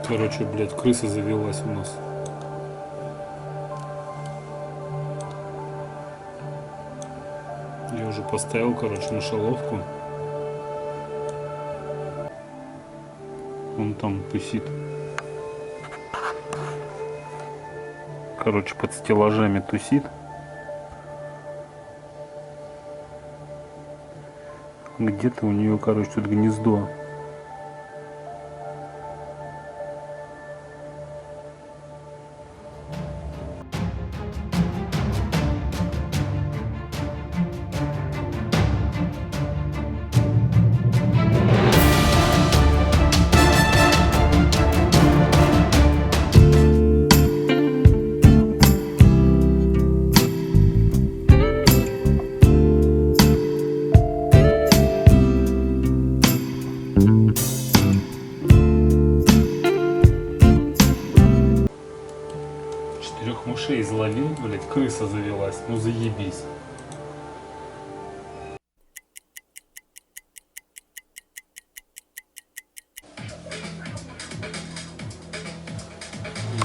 Короче, блядь, крыса завелась у нас. Я уже поставил, короче, мышеловку. Он там тусит. Короче, под стеллажами тусит. Где-то у нее, короче, тут гнездо. Мышей изловил, блять, крыса завелась, ну заебись.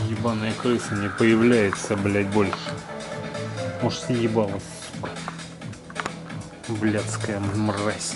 Ебаная крыса не появляется, блять, больше. Может, съебалась, сука. Блядская мразь.